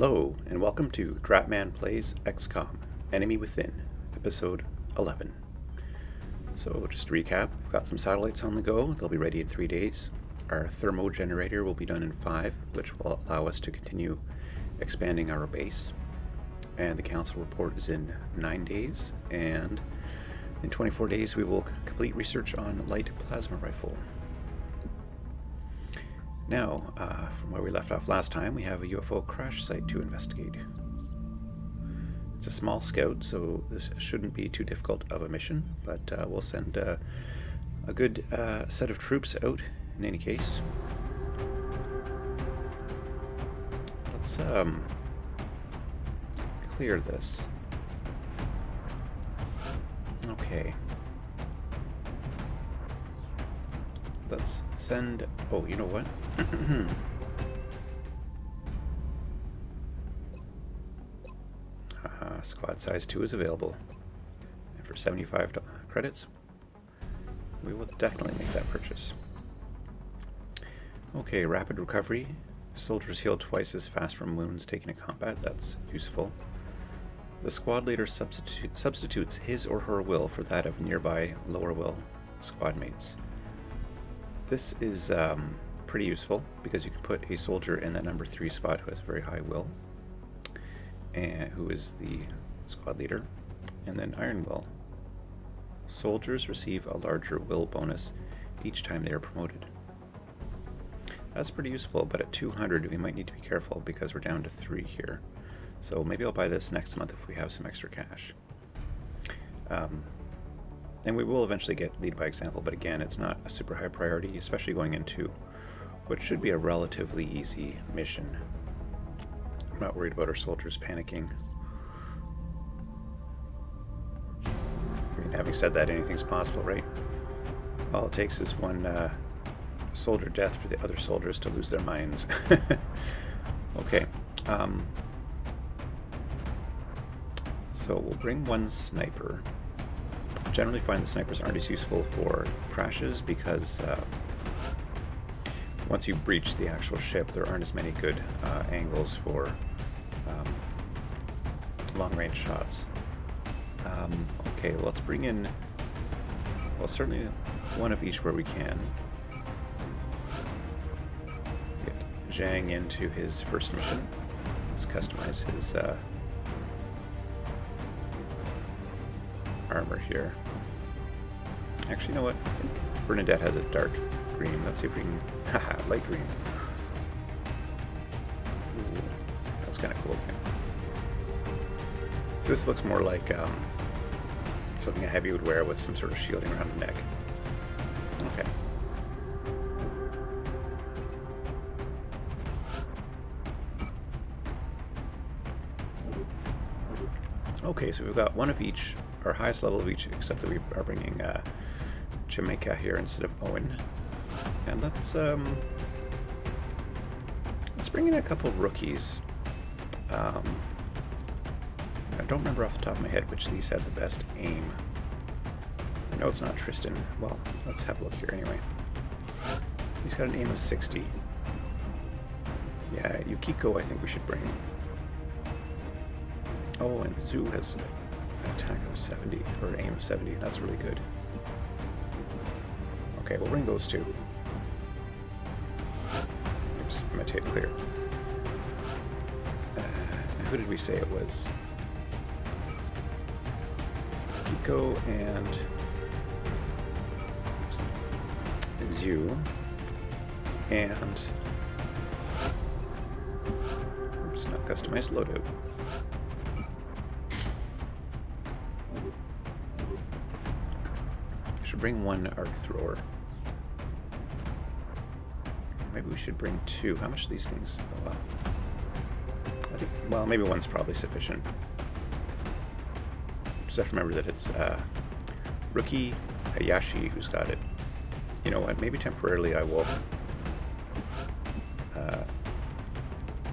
Hello, and welcome to Dratman Plays XCOM, Enemy Within, Episode 11. So, just to recap, we've got some satellites on the go. They'll be ready in 3 days. Our thermo generator will be done in 5, which will allow us to continue expanding our base. And the council report is in 9 days, and in 24 days we will complete research on light plasma rifle. Now, from where we left off last time, we have a UFO crash site to investigate. It's a small scout, so this shouldn't be too difficult of a mission, but we'll send a good set of troops out in any case. Let's clear this. Okay. Let's send... Oh, you know what? Squad size 2 is available. And for 75 credits, we will definitely make that purchase. Okay, rapid recovery. Soldiers heal twice as fast from wounds taken in combat. That's useful. The squad leader substitutes his or her will for that of nearby lower will squad mates. This is pretty useful because you can put a soldier in that number 3 spot who has a very high will, and who is the squad leader, and then Iron Will. Soldiers receive a larger will bonus each time they are promoted. That's pretty useful, but at 200 we might need to be careful because we're down to 3 here. So maybe I'll buy this next month if we have some extra cash. And we will eventually get lead by example, but again, it's not a super high priority, especially going into what should be a relatively easy mission. I'm not worried about our soldiers panicking. I mean, having said that, anything's possible, right? All it takes is one soldier death for the other soldiers to lose their minds. Okay. So we'll bring one sniper. Generally find the snipers aren't as useful for crashes because once you breach the actual ship, there aren't as many good angles for long-range shots. Okay, let's bring in, well, certainly one of each where we can. Get Zhang into his first mission. Let's customize his armor here. Actually, you know what? I think Bernadette has a dark green. Let's see if we can... Haha, light green. Ooh, that's kind of cool. So this looks more like something a heavy would wear with some sort of shielding around the neck. Okay. Okay, so we've got one of each, our highest level of each, except that we are bringing Jamaica here instead of Owen. And let's bring in a couple of rookies. I don't remember off the top of my head which of these had the best aim. I know it's not Tristan. Well, let's have a look here anyway. He's got an aim of 60. Yeah, Yukiko I think we should bring. Oh, and Zoo has an attack of 70, or an aim of 70. That's really good. Okay, we'll bring those two. Oops, I'm going to take it clear. Who did we say it was? Kiko and Zoo. And... Oops, not customized loadout. Should bring one arc thrower. Maybe we should bring 2. How much are these things? Oh, wow. I think, well, maybe one's probably sufficient. Just have to remember that it's rookie Hayashi who's got it. You know what? Maybe temporarily I will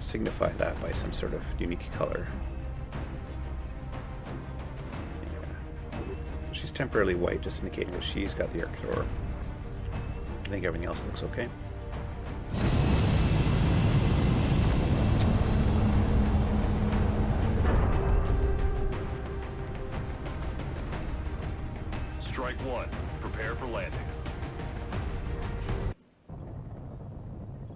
signify that by some sort of unique color. She's temporarily white, just indicating that she's got the arc thrower. I think everything else looks okay. Strike one. Prepare for landing.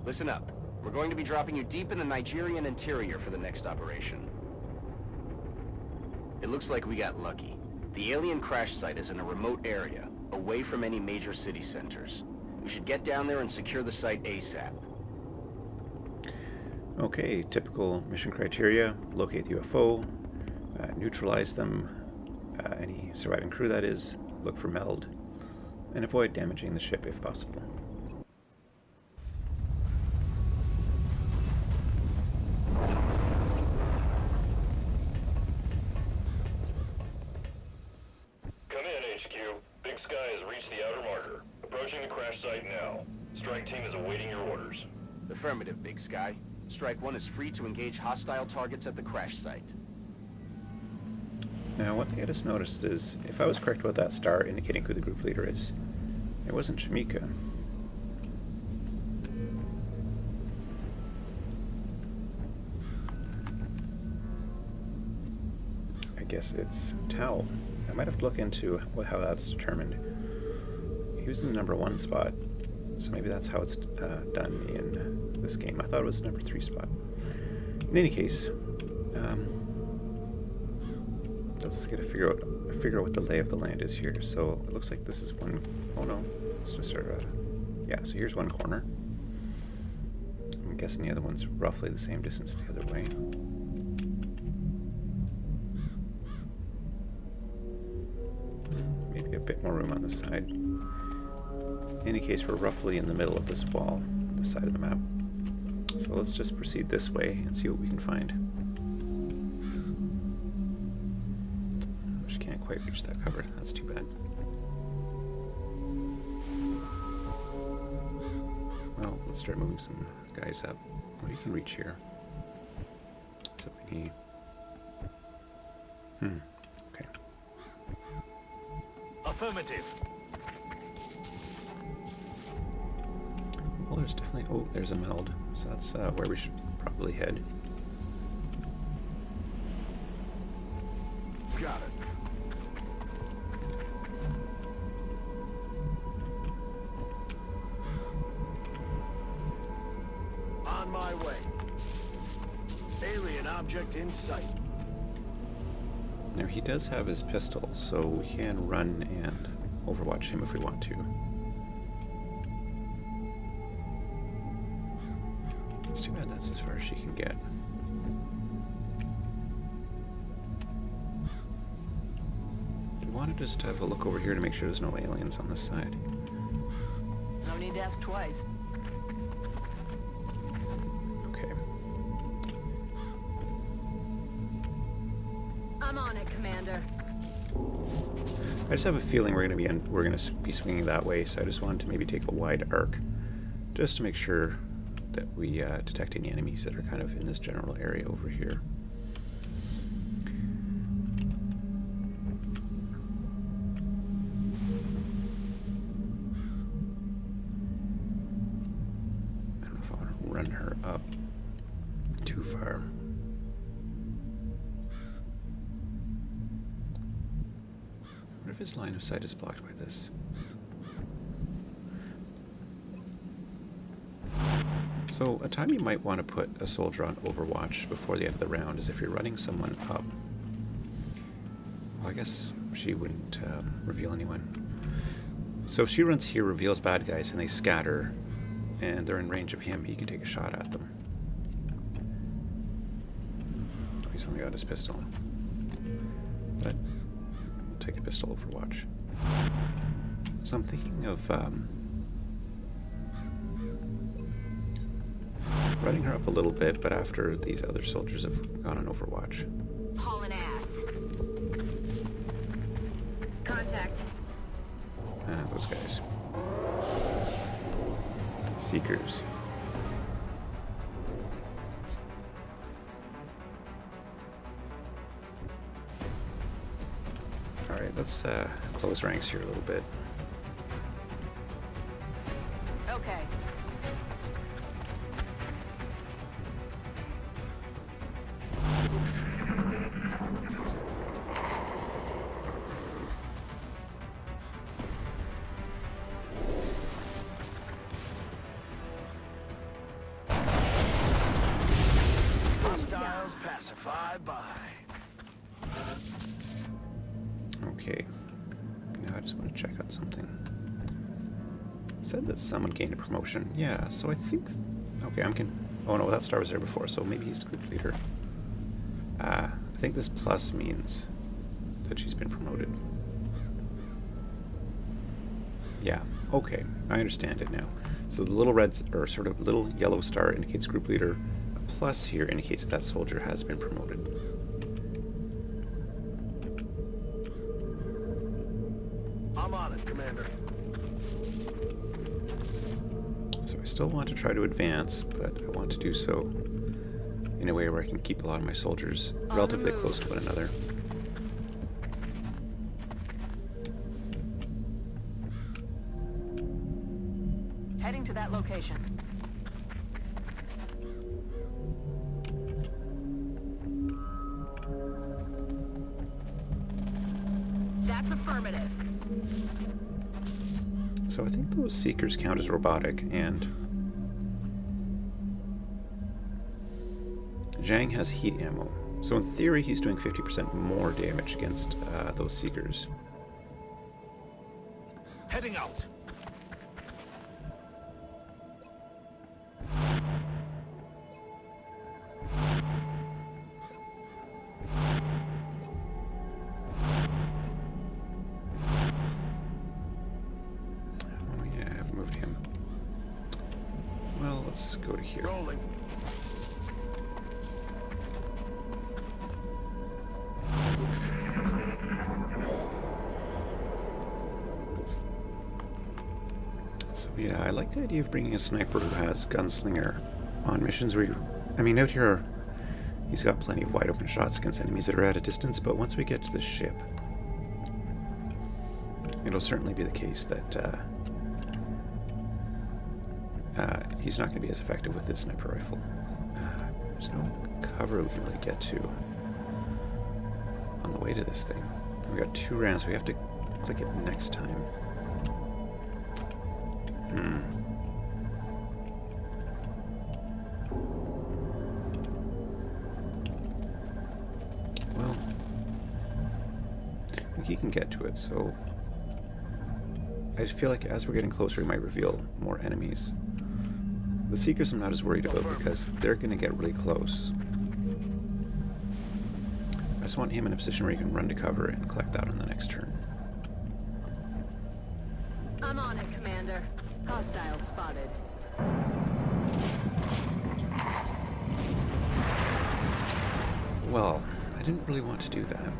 Listen up. We're going to be dropping you deep in the Nigerian interior for the next operation. It looks like we got lucky. The alien crash site is in a remote area, away from any major city centers. We should get down there and secure the site ASAP. Okay, typical mission criteria: locate the UFO, neutralize them, any surviving crew that is, look for meld, and avoid damaging the ship if possible. Come in, HQ. Big Sky has reached the outer marker. Approaching the crash site now. Strike team is awaiting your orders. Affirmative, Big Sky. Strike one is free to engage hostile targets at the crash site. Now, one thing I just noticed is, if I was correct about that star indicating who the group leader is, it wasn't Shamika. I guess it's Tao. I might have to look into how that's determined. He was in the #1 spot, so maybe that's how it's done in this game. I thought it was the #3 spot. In any case, let's get a figure out what the lay of the land is here. So it looks like this is one. Oh no, it's just yeah. So here's one corner. I'm guessing the other one's roughly the same distance the other way. Maybe a bit more room on the side. In any case, we're roughly in the middle of this wall, this side of the map. So let's just proceed this way and see what we can find. Just can't quite reach that cover. That's too bad. Well, let's start moving some guys up. Oh, you can reach here. So we need. Okay. Affirmative. Well, there's definitely. Oh, there's a meld. So that's where we should probably head. Got it. On my way. Alien object in sight. Now he does have his pistol, so we can run and overwatch him if we want to. It's too bad that's as far as she can get. Do we want to just have a look over here to make sure there's no aliens on this side? No need to ask twice. Okay. I'm on it, Commander. I just have a feeling we're going to be swinging that way, so I just wanted to maybe take a wide arc, just to make sure that we detect any enemies that are kind of in this general area over here. I don't know if I want to run her up too far. What if his line of sight is blocked by this? So a time you might want to put a soldier on Overwatch before the end of the round is if you're running someone up. Well, I guess she wouldn't reveal anyone. So if she runs here, reveals bad guys, and they scatter, and they're in range of him, he can take a shot at them. Oh, he's only got his pistol. But we'll take a pistol Overwatch. So I'm thinking of running her up a little bit, but after these other soldiers have gone on Overwatch. Hauling ass. Contact. Those guys. Seekers. Alright, let's close ranks here a little bit. Okay. Okay. Now I just want to check out something. It said that someone gained a promotion. Yeah, so I think... Okay, oh no, that star was there before, so maybe he's group leader. I think this plus means that she's been promoted. Yeah, okay, I understand it now. So the little red, or sort of little yellow star indicates group leader. A plus here indicates that that soldier has been promoted. I'm on it, Commander. So I still want to try to advance, but I want to do so in a way where I can keep a lot of my soldiers relatively close to one another. Heading to that location. That's affirmative. So I think those seekers count as robotic, and Zhang has heat ammo. So in theory, he's doing 50% more damage against those seekers. Heading out. Oh yeah, I haven't moved him. Well, let's go to here. Rolling. So yeah, I like the idea of bringing a sniper who has gunslinger on missions where I mean, out here, he's got plenty of wide open shots against enemies that are at a distance, but once we get to the ship, it'll certainly be the case that he's not going to be as effective with this sniper rifle. There's no cover we can really get to on the way to this thing. We got 2 rounds, so we have to click it next time. Well, I think he can get to it, so I feel like as we're getting closer, we might reveal more enemies. The Seekers I'm not as worried about because they're going to get really close. I just want him in a position where he can run to cover and collect that on the next turn. I'm on it, Commander. Hostile spotted. Well, I didn't really want to do that.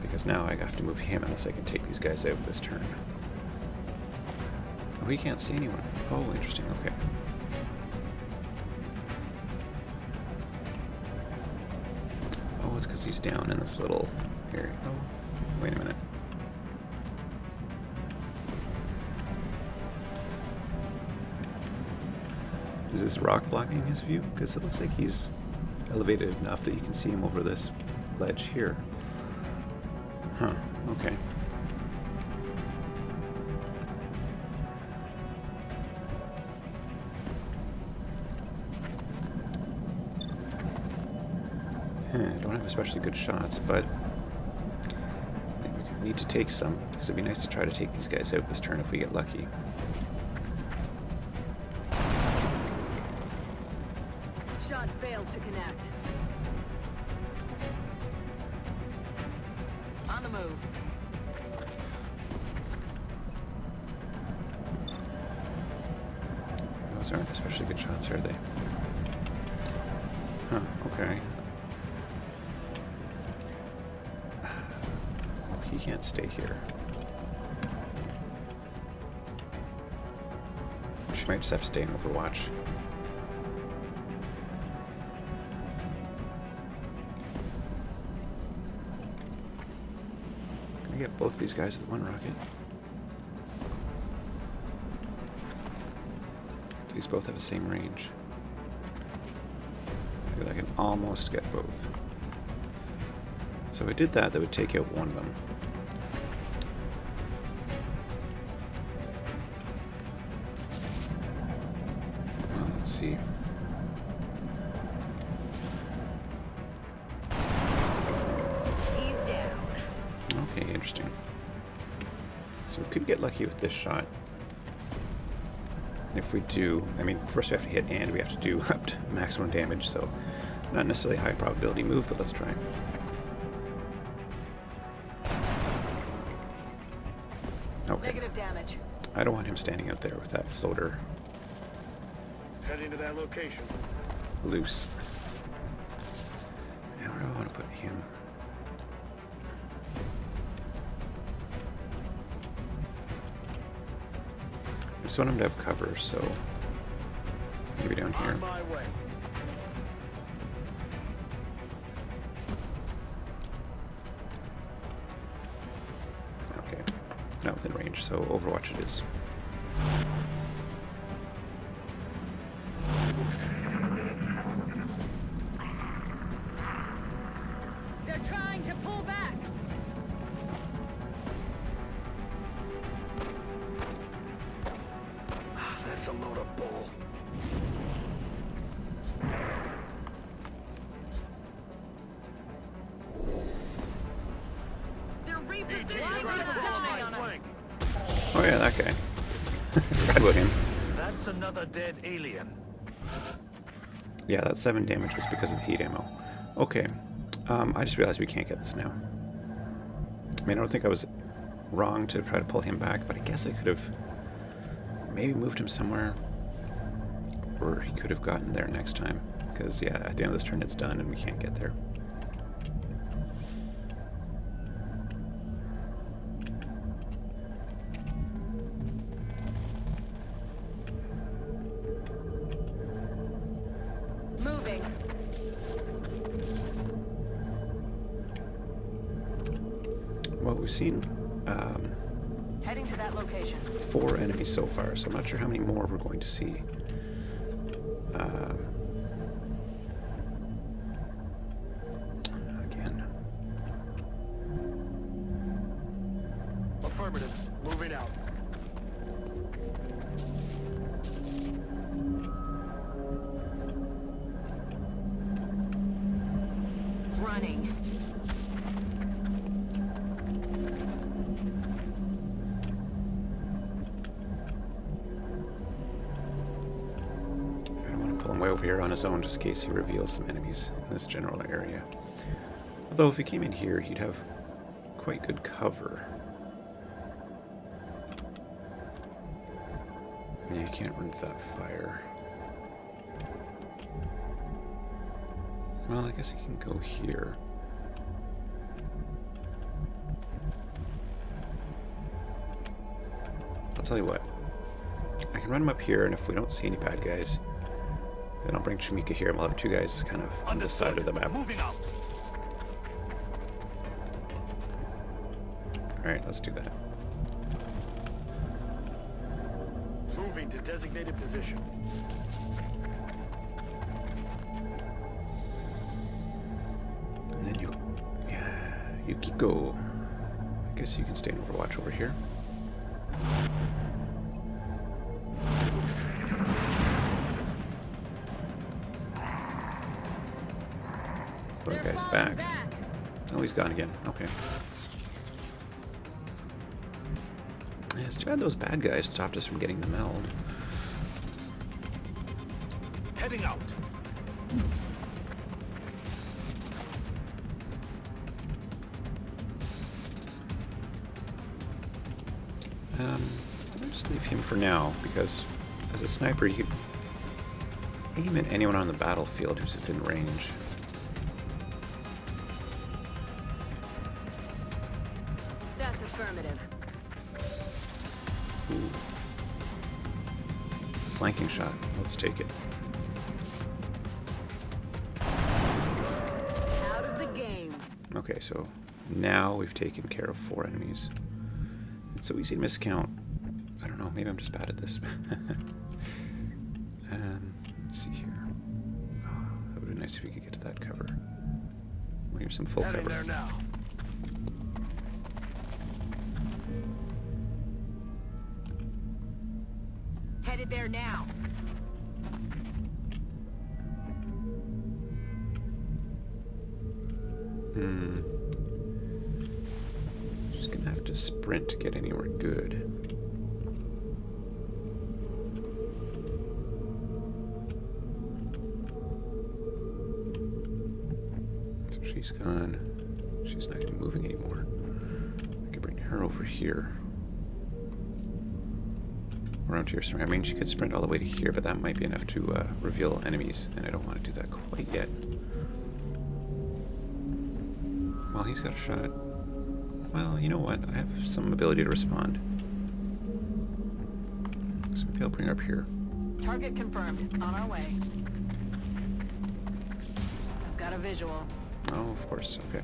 Because now I have to move him unless I can take these guys out this turn. Oh, he can't see anyone. Oh, interesting, okay. Oh, it's because he's down in this little area. Oh, wait a minute. Is this rock blocking his view? Because it looks like he's elevated enough that you can see him over this ledge here. Huh, okay. I don't have especially good shots, but I think we need to take some, because it'd be nice to try to take these guys out this turn if we get lucky. Shot failed to connect. On the move. Those aren't especially good shots, are they? Huh, okay. He can't stay here. She might just have to stay in Overwatch. Can I get both these guys with one rocket? These both have the same range. I can almost get both. So if I did that, that would take out one of them. Well, let's see. Interesting. So we could get lucky with this shot. And if we do, I mean, first we have to hit and we have to do up to maximum damage, so not necessarily a high probability move, but let's try. Okay. Negative damage. I don't want him standing out there with that floater Heading to that location. loose. Now where do I want to put him? I just want him to have cover, so maybe down here. On my way. Okay, not within range, so Overwatch it is. They're trying to pull back. That's a load of bull. They're repositioning on us. Flank. Oh yeah, that guy. I forgot about him. That's another dead alien. Yeah, that 7 damage was because of the heat ammo. Okay, I just realized we can't get this now. I mean, I don't think I was wrong to try to pull him back, but I guess I could have maybe moved him somewhere, or he could have gotten there next time. Because, yeah, at the end of this turn it's done and we can't get there. Moving. Well, we've seen Heading to that location. 4 enemies so far, so I'm not sure how many more we're going to see. Again. Affirmative. Moving out. Running. I don't want to pull him way over here on his own just in case he reveals some enemies in this general area. Although if he came in here, he'd have quite good cover. Yeah, you can't run with that fire. Well, I guess he can go here. I'll tell you what. I can run him up here, and if we don't see any bad guys, then I'll bring Shamika here, and we'll have 2 guys kind of on this side of the map. Moving out. Alright, let's do that. Moving to designated position. And then you keep go. I guess you can stay in Overwatch over here. So that guy's back. Oh, he's gone again. Okay. Yeah, it's too bad those bad guys stopped us from getting the meld. Heading out. I'll just leave him for now, because as a sniper you could aim at anyone on the battlefield who's within range. That's affirmative. Ooh. Flanking shot. Let's take it. Out of the game. Okay, so now we've taken care of 4 enemies. It's so easy to miscount. I don't know, maybe I'm just bad at this. Let's see here. Oh, that would be nice if we could get to that cover. Well, here's some full Heading cover. there now. Headed there now. Just gonna didn't have to sprint to get anywhere good. So she's gone. She's not going to be moving anymore. I could bring her over here. Around here. I mean, she could sprint all the way to here, but that might be enough to reveal enemies, and I don't want to do that quite yet. Well, he's got a shot. Well, you know what? I have some ability to respond. So maybe I'll bring her up here. Target confirmed. On our way. I've got a visual. Oh, of course. Okay.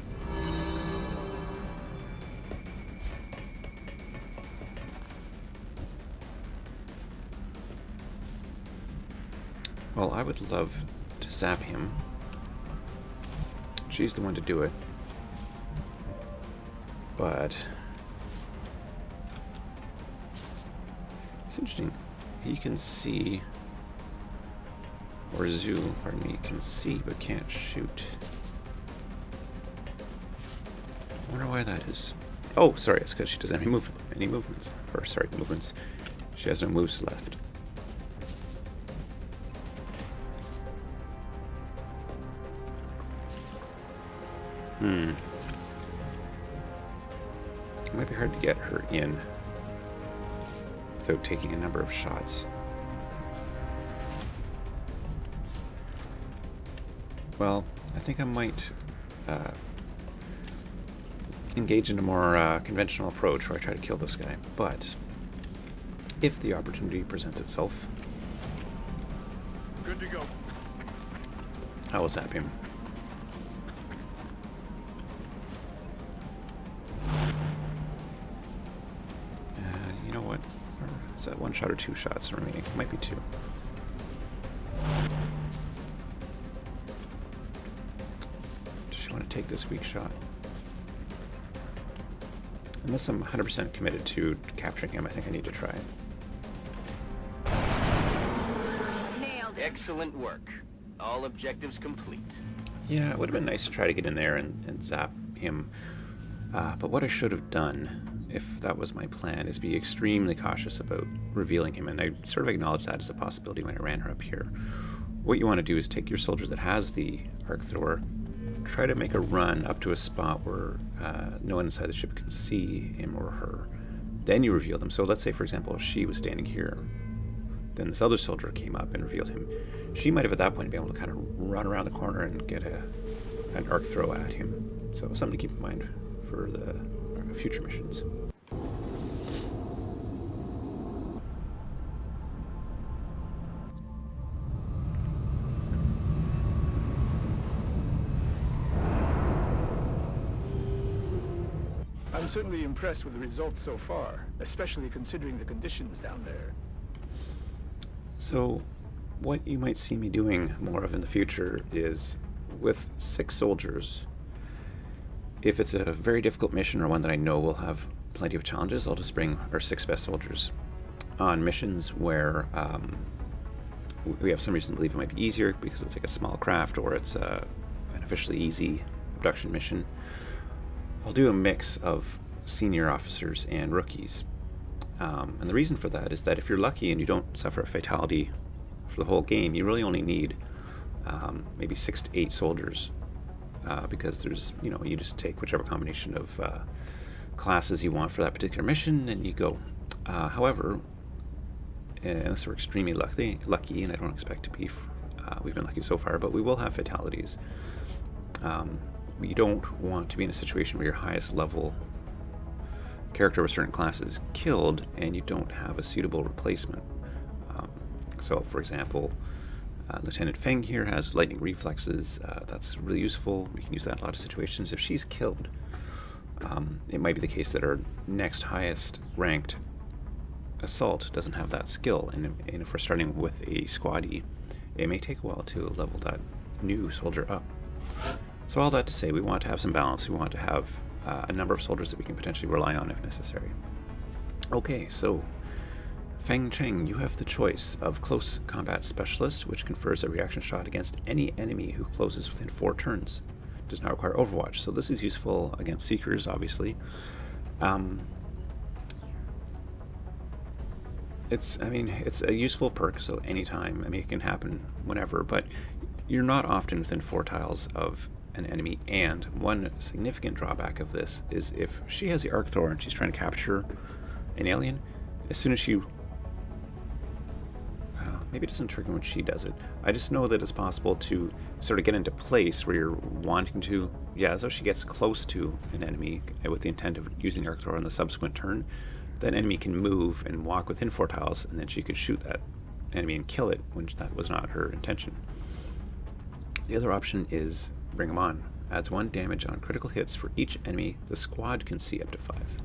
Well, I would love to zap him. She's the one to do it. But it's interesting. He can see, or Zhu, pardon me, can see but can't shoot. I wonder why that is. Oh, sorry, it's because she doesn't have any movements. Or sorry, movements. She has no moves left. It might be hard to get her in without taking a number of shots. Well, I think I might engage in a more conventional approach where I try to kill this guy. But if the opportunity presents itself, Good to go. I will zap him. You know what? Is that one shot or two shots remaining? It might be two. Does she want to take this weak shot? Unless I'm 100% committed to capturing him, I think I need to try it. Nailed it. Excellent work. All objectives complete. Yeah, it would have been nice to try to get in there and zap him. But what I should have done, if that was my plan, is be extremely cautious about revealing him. And I sort of acknowledged that as a possibility when I ran her up here. What you want to do is take your soldier that has the arc thrower, try to make a run up to a spot where no one inside the ship can see him or her. Then you reveal them. So let's say, for example, she was standing here. Then this other soldier came up and revealed him. She might have at that point been able to kind of run around the corner and get an arc throw at him. So something to keep in mind for the future missions. I'm certainly impressed with the results so far, especially considering the conditions down there. So what you might see me doing more of in the future is with 6 soldiers. If it's a very difficult mission or one that I know will have plenty of challenges, I'll just bring our 6 best soldiers. On missions where we have some reason to believe it might be easier because it's like a small craft or it's an officially easy abduction mission, I'll do a mix of senior officers and rookies. And the reason for that is that if you're lucky and you don't suffer a fatality for the whole game, you really only need maybe 6 to 8 soldiers. Because there's, you just take whichever combination of classes you want for that particular mission and you go. However, unless we're extremely lucky, and I don't expect to be, we've been lucky so far, but we will have fatalities. You don't want to be in a situation where your highest level character of a certain class is killed and you don't have a suitable replacement. So, for example, Lieutenant Feng here has lightning reflexes. That's really useful. We can use that in a lot of situations. If she's killed, it might be the case that our next highest ranked assault doesn't have that skill. And if we're starting with a squaddy, it may take a while to level that new soldier up. So all that to say, we want to have some balance. We want to have a number of soldiers that we can potentially rely on if necessary. Okay, so Feng Cheng, you have the choice of Close Combat Specialist, which confers a reaction shot against any enemy who closes within 4 turns. Does not require Overwatch, so this is useful against Seekers, obviously. I mean, it's a useful perk, so anytime. I mean, it can happen whenever, but you're not often within 4 tiles of an enemy, and one significant drawback of this is if she has the arc thrower and she's trying to capture an alien, as soon as she... maybe it doesn't trigger when she does it. I just know that it's possible to sort of get into place where you're wanting to... Yeah, so she gets close to an enemy with the intent of using the arc thrower on the subsequent turn, that enemy can move and walk within 4 tiles, and then she could shoot that enemy and kill it when that was not her intention. The other option is Bring 'em On. Adds 1 damage on critical hits for each enemy the squad can see up to 5.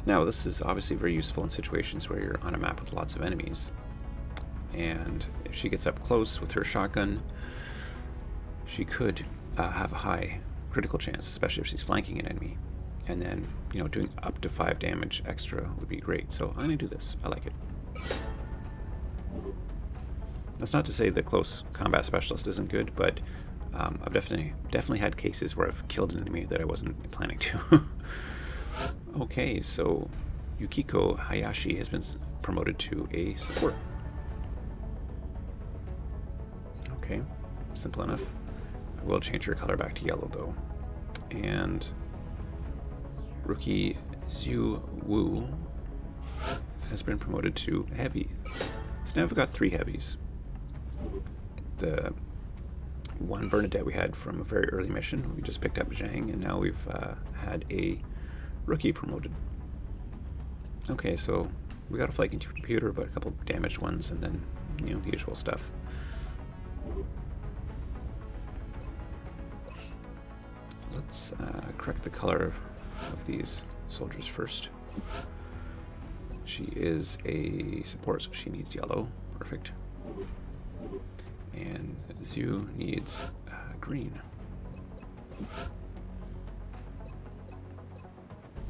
Now, this is obviously very useful in situations where you're on a map with lots of enemies. And if she gets up close with her shotgun, she could have a high critical chance, especially if she's flanking an enemy. And then, you know, doing up to 5 damage extra would be great. So I'm going to do this. I like it. That's not to say the close combat specialist isn't good, but I've definitely had cases where I've killed an enemy that I wasn't planning to. Okay, so Yukiko Hayashi has been promoted to a support. Okay, simple enough. I will change her color back to yellow though. And rookie Zhu Wu has been promoted to heavy. So now we've got 3 heavies. The one Bernadette we had from a very early mission, we just picked up Zhang, and now we've had a rookie promoted. Okay, so we got a flight computer, but a couple damaged ones, and then, you know, the usual stuff. Let's correct the color of these soldiers first. She is a support, so she needs yellow. Perfect. And Zhu needs green.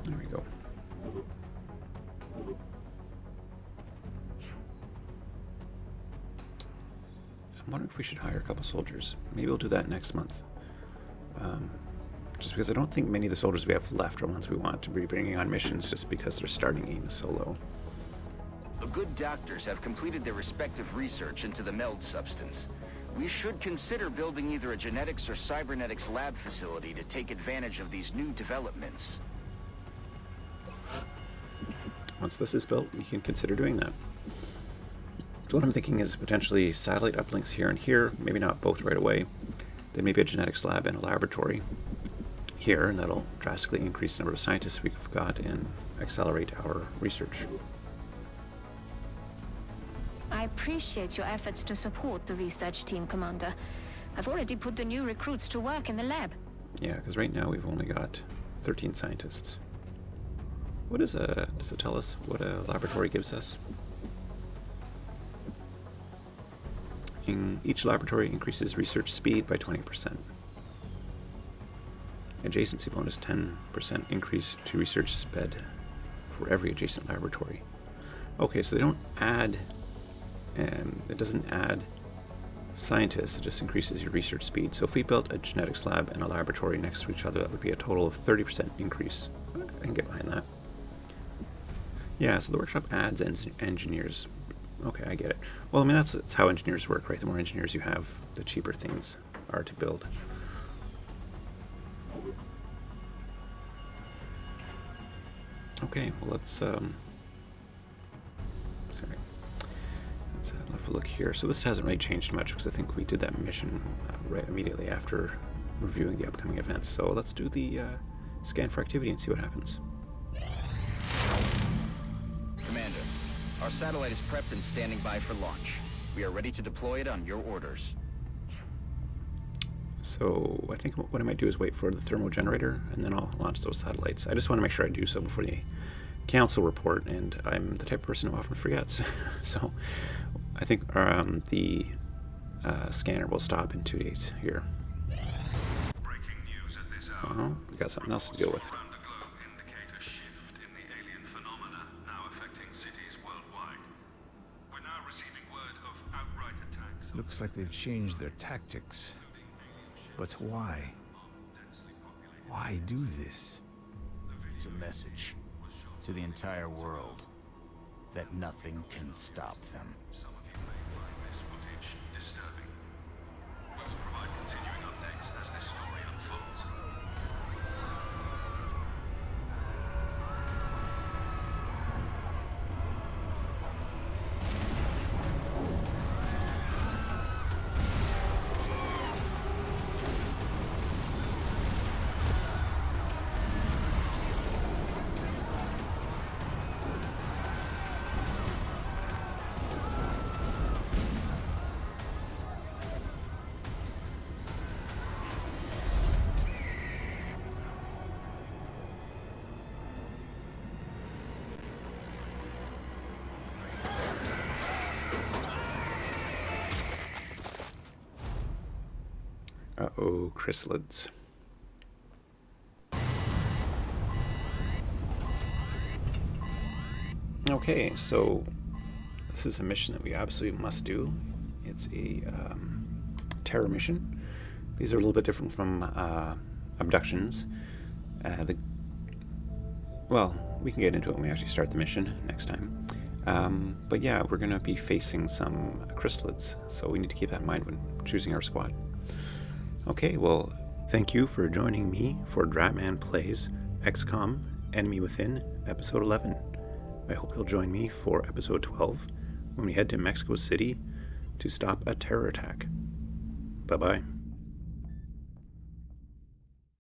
There we go. I'm wondering if we should hire a couple soldiers. Maybe we'll do that next month. Just because I don't think many of the soldiers we have left are ones we want to be bringing on missions just because their starting aim is so low. The good doctors have completed their respective research into the meld substance. We should consider building either a genetics or cybernetics lab facility to take advantage of these new developments. Once this is built, we can consider doing that. So what I'm thinking is potentially satellite uplinks here and here, maybe not both right away. Then maybe a genetics lab and a laboratory here, and that'll drastically increase the number of scientists we've got and accelerate our research. I appreciate your efforts to support the research team, Commander. I've already put the new recruits to work in the lab. Yeah, because right now we've only got 13 scientists. What is does it tell us what a laboratory gives us? Each laboratory increases research speed by 20%. Adjacency bonus 10% increase to research sped for every adjacent laboratory. Okay, so they don't add, it doesn't add scientists, it just increases your research speed. So if we built a genetics lab and a laboratory next to each other, that would be a total of 30% increase. I can get behind that. Yeah, so the workshop adds engineers. Okay, I get it. Well, I mean, that's how engineers work, right? The more engineers you have, the cheaper things are to build. Okay, well, let's have a look here. So this hasn't really changed much because I think we did that mission right immediately after reviewing the upcoming events. So let's do the scan for activity and see what happens. Commander, our satellite is prepped and standing by for launch. We are ready to deploy it on your orders. So I think what I might do is wait for the thermal generator, and then I'll launch those satellites. I just want to make sure I do so before the council report, and I'm the type of person who often forgets. So I think the scanner will stop in 2 days here. Breaking news at this hour. We got something else to deal with. Around the globe indicate a shift in the alien phenomena now affecting cities worldwide. We're now receiving word of outright attacks. Looks like they've changed their tactics. But why? Why do this? It's a message to the entire world that nothing can stop them. Some of you may find this footage disturbing. We will provide continuing updates as this story unfolds. Uh-oh, chrysalids. Okay, so this is a mission that we absolutely must do. It's a terror mission. These are a little bit different from abductions. Well, we can get into it when we actually start the mission next time. But yeah, we're going to be facing some chrysalids, so we need to keep that in mind when choosing our squad. Okay, well, thank you for joining me for Dratman Plays XCOM Enemy Within, Episode 11. I hope you'll join me for Episode 12, when we head to Mexico City to stop a terror attack. Bye-bye.